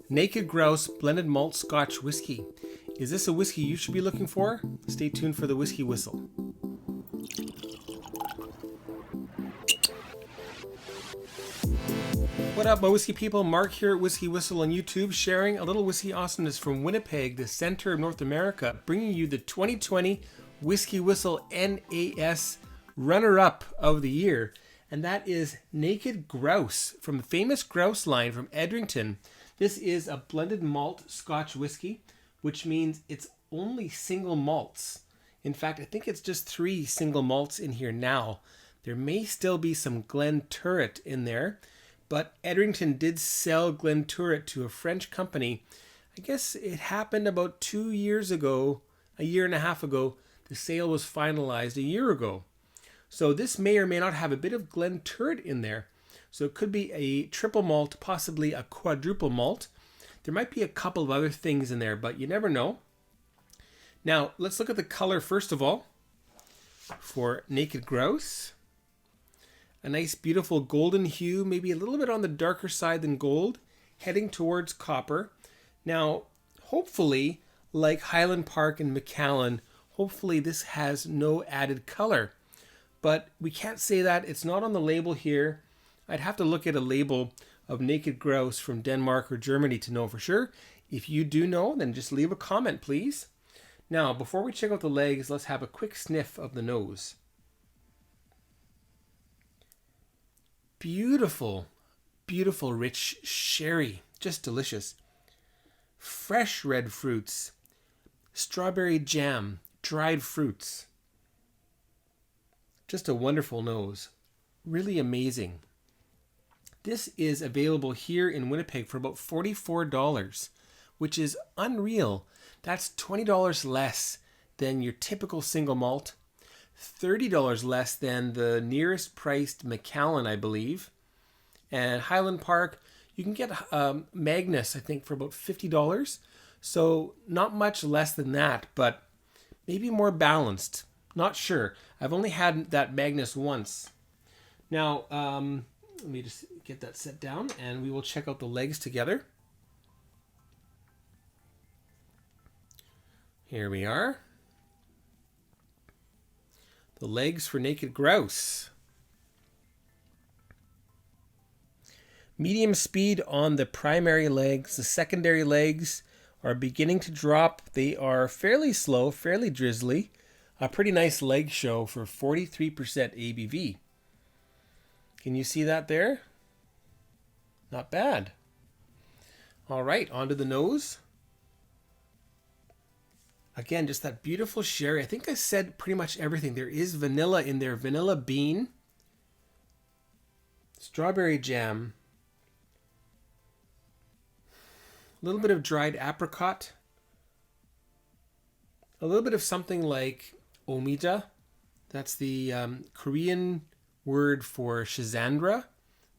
Naked Grouse Blended Malt Scotch Whisky. Is this a whiskey you should be looking for? Stay tuned for the Whiskey Whistle. What up, my whiskey people? Mark here at Whiskey Whistle on YouTube, sharing a little whiskey awesomeness from Winnipeg, the center of North America, bringing you the 2020 Whiskey Whistle NAS runner-up of the year. And that is Naked Grouse from the famous Grouse line from Edrington. This is a blended malt Scotch whiskey, which means it's only single malts. In fact, I think it's just 3 single malts in here now. There may still be some Glenturret in there, but Edrington did sell Glenturret to a French company. I guess it happened about 2 years ago, a year and a half ago. The sale was finalized a year ago. So this may or may not have a bit of Glenturret in there. So it could be a triple malt, possibly a quadruple malt. There might be a couple of other things in there, but you never know. Now, let's look at the color first of all for Naked Grouse. A nice, beautiful golden hue, maybe a little bit on the darker side than gold, heading towards copper. Now, hopefully, like Highland Park and Macallan, hopefully this has no added color. But we can't say that. It's not on the label here. I'd have to look at a label of Naked Grouse from Denmark or Germany to know for sure. If you do know, then just leave a comment, please. Now, before we check out the legs, let's have a quick sniff of the nose. Beautiful, beautiful rich sherry. Just delicious. Fresh red fruits. Strawberry jam. Dried fruits. Just a wonderful nose. Really amazing. This is available here in Winnipeg for about $44, which is unreal. That's $20 less than your typical single malt, $30 less than the nearest priced Macallan, I believe. And Highland Park, you can get Magnus, I think, for about $50. So not much less than that, but maybe more balanced. Not sure. I've only had that Magnus once. Now, let me just get that set down and we will check out the legs together. Here we are. The legs for Naked Grouse. Medium speed on the primary legs. The secondary legs are beginning to drop. They are fairly slow, fairly drizzly. A pretty nice leg show for 43% ABV. Can you see that there? Not bad. All right, onto the nose. Again, just that beautiful sherry. I think I said pretty much everything. There is vanilla in there. Vanilla bean. Strawberry jam. A little bit of dried apricot. A little bit of something like omija. That's the Korean word for schizandra.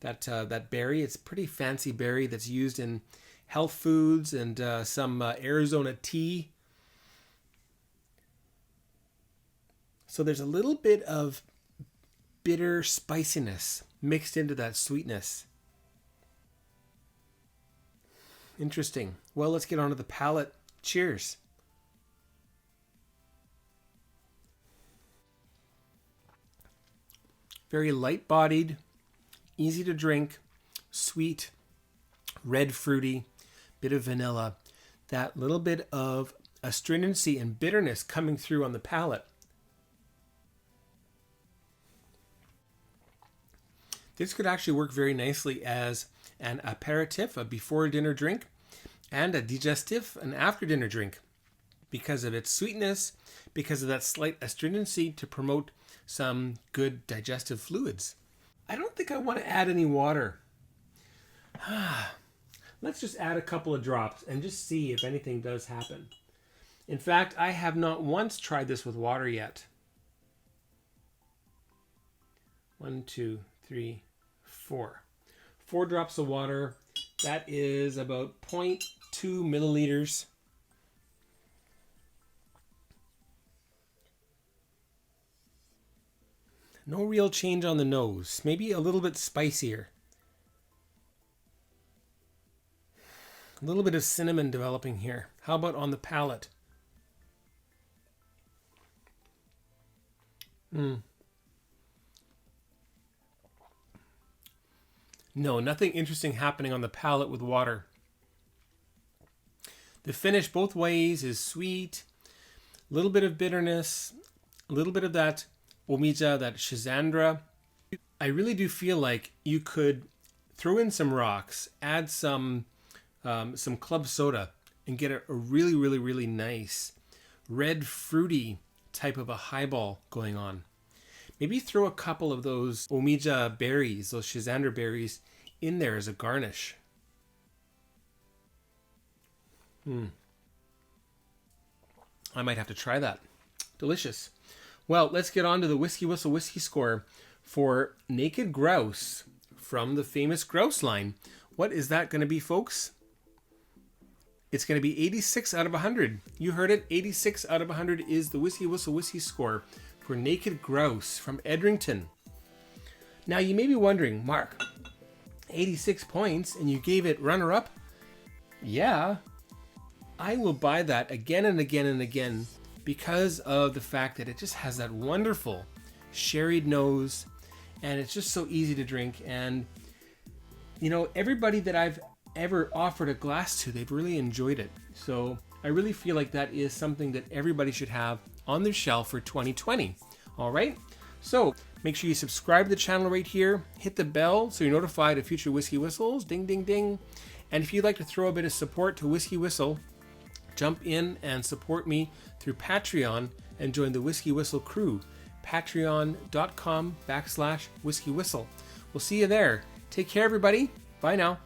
That berry. It's a pretty fancy berry that's used in health foods and some Arizona tea. So there's a little bit of bitter spiciness mixed into that sweetness. Interesting. Well, let's get on to the palate. Cheers. Very light-bodied, easy to drink, sweet, red fruity, bit of vanilla. That little bit of astringency and bitterness coming through on the palate. This could actually work very nicely as an aperitif, a before dinner drink, and a digestif, an after dinner drink, because of its sweetness, because of that slight astringency to promote some good digestive fluids. I don't think I want to add any water. Let's just add a couple of drops and just see if anything does happen. In fact, I have not once tried this with water yet. 1, 2, 3, 4. 4 drops of water. That is about 0.2 milliliters. No real change on the nose. Maybe a little bit spicier. A little bit of cinnamon developing here. How about on the palate? No, nothing interesting happening on the palate with water. The finish both ways is sweet, a little bit of bitterness, a little bit of that omija, that schizandra. I really do feel like you could throw in some rocks, add some club soda, and get a really, really, really nice red fruity type of a highball going on. Maybe throw a couple of those omija berries, those schizandra berries, in there as a garnish. I might have to try that. Delicious. Well, let's get on to the WhiskyWhistle whiskey score for Naked Grouse from the famous Grouse line. What is that going to be, folks? It's going to be 86 out of 100. You heard it. 86 out of 100 is the WhiskyWhistle whiskey score for Naked Grouse from Edrington. Now, you may be wondering, Mark, 86 points and you gave it runner-up? Yeah, I will buy that again and again and again because of the fact that it just has that wonderful sherried nose and it's just so easy to drink. And, you know, everybody that I've ever offered a glass to, they've really enjoyed it. So I really feel like that is something that everybody should have on their shelf for 2020. All right, so make sure you subscribe to the channel right here, hit the bell so you're notified of future Whiskey Whistles, ding ding ding. And if you'd like to throw a bit of support to Whiskey Whistle, jump in and support me through Patreon and join the Whiskey Whistle crew, patreon.com/Whiskey Whistle. We'll see you there. Take care, everybody. Bye now.